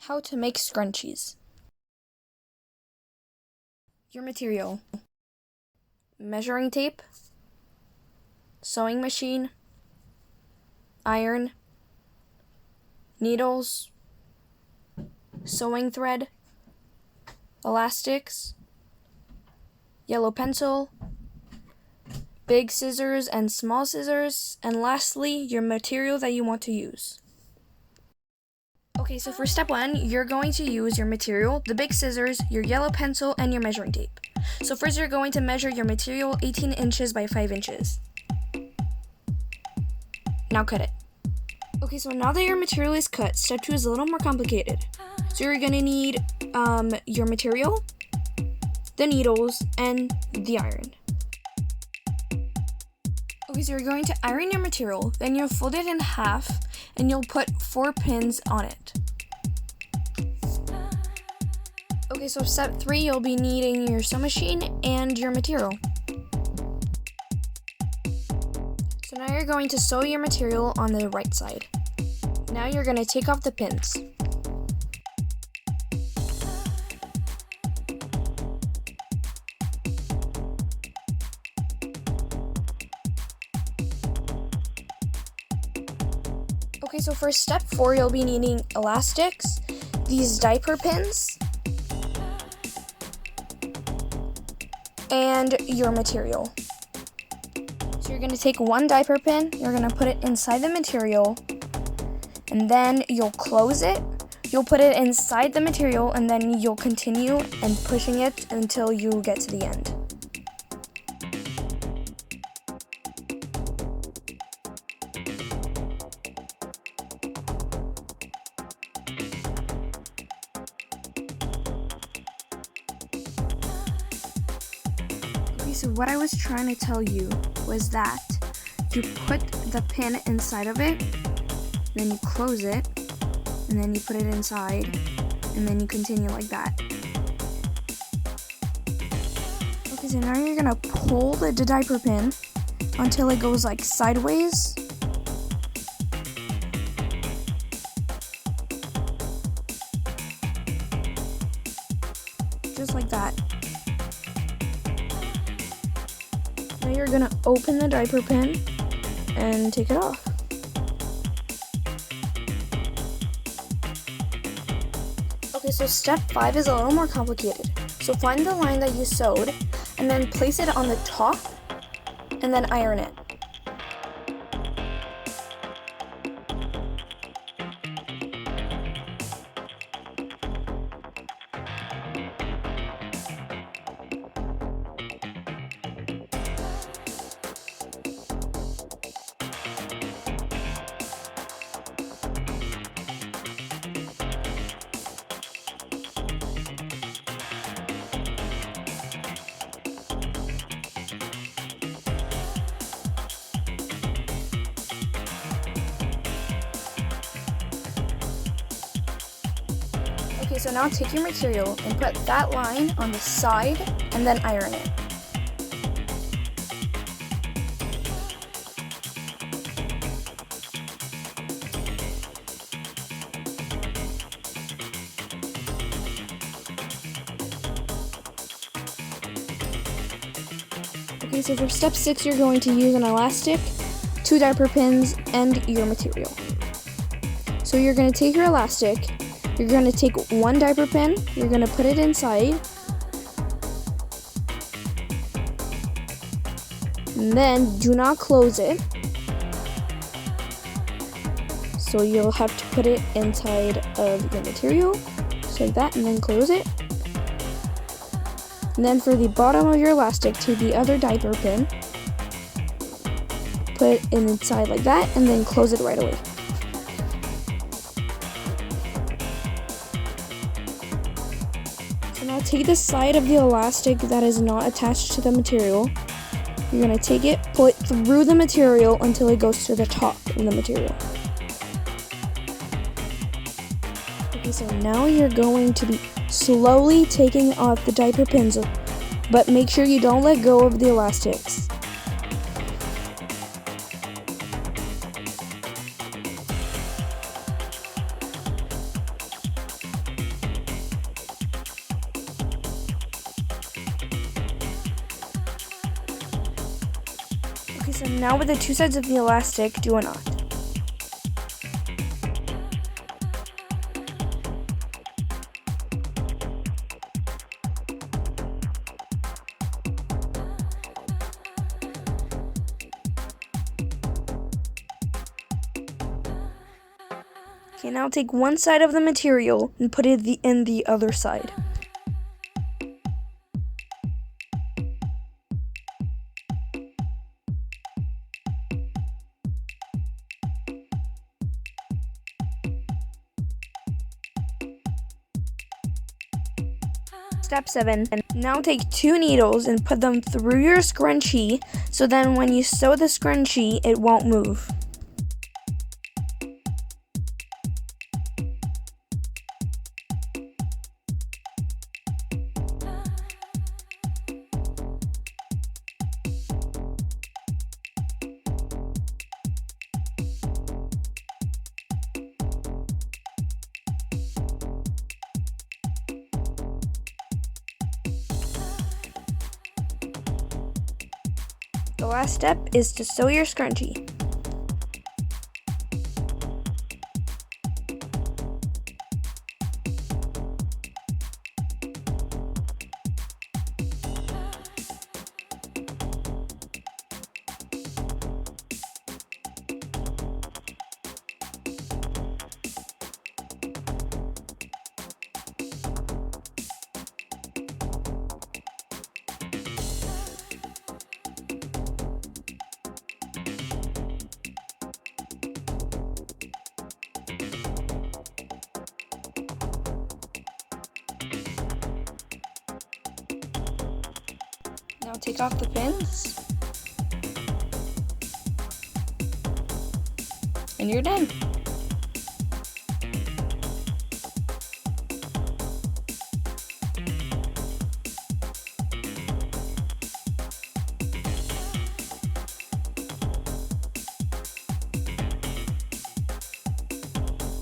How to make scrunchies. Your material: measuring tape, sewing machine, iron, needles, sewing thread, elastics, yellow pencil, big scissors and small scissors, and lastly, your material that you want to use. Okay, so for step 1, you're going to use your material, the big scissors, your yellow pencil, and your measuring tape. So first you're going to measure your material 18 inches by 5 inches. Now cut it. Okay, so now that your material is cut, step 2 is a little more complicated. So you're going to need your material, the needles, and the iron. Okay, so you're going to iron your material, then you'll fold it in half, and you'll put 4 pins on it. Okay, so step 3, you'll be needing your sewing machine and your material. So now you're going to sew your material on the right side. Now you're going to take off the pins. Okay, so for step 4, you'll be needing elastics, these diaper pins, and your material. So you're going to take one diaper pin, you're going to put it inside the material, and then you'll close it. You'll put it inside the material, and then you'll continue and pushing it until you get to the end. So what I was trying to tell you was that you put the pin inside of it, then you close it, and then you put it inside, and then you continue like that. Okay, so now you're gonna pull the diaper pin until it goes like sideways. Just like that. Now you're going to open the diaper pin and take it off. Okay, so step 5 is a little more complicated. So find the line that you sewed and then place it on the top and then iron it. Okay, so now take your material and put that line on the side and then iron it. Okay, so for step 6, you're going to use an elastic, 2 diaper pins, and your material. So you're going to take your elastic, you're going to take 1 diaper pin, you're going to put it inside, and then do not close it. So you'll have to put it inside of your material, just like that, and then close it. And then for the bottom of your elastic, take the other diaper pin, put it inside like that, and then close it right away. So now take the side of the elastic that is not attached to the material. You're going to take it, pull it through the material until it goes to the top of the material. Okay, so now you're going to be slowly taking off the diaper pins, but make sure you don't let go of the elastics. Okay, so now with the two sides of the elastic, do a knot. Okay, now take one side of the material and put it in the other side. Step 7. Now take 2 needles and put them through your scrunchie so then when you sew the scrunchie, it won't move. The last step is to sew your scrunchie. Now take off the pins. And you're done.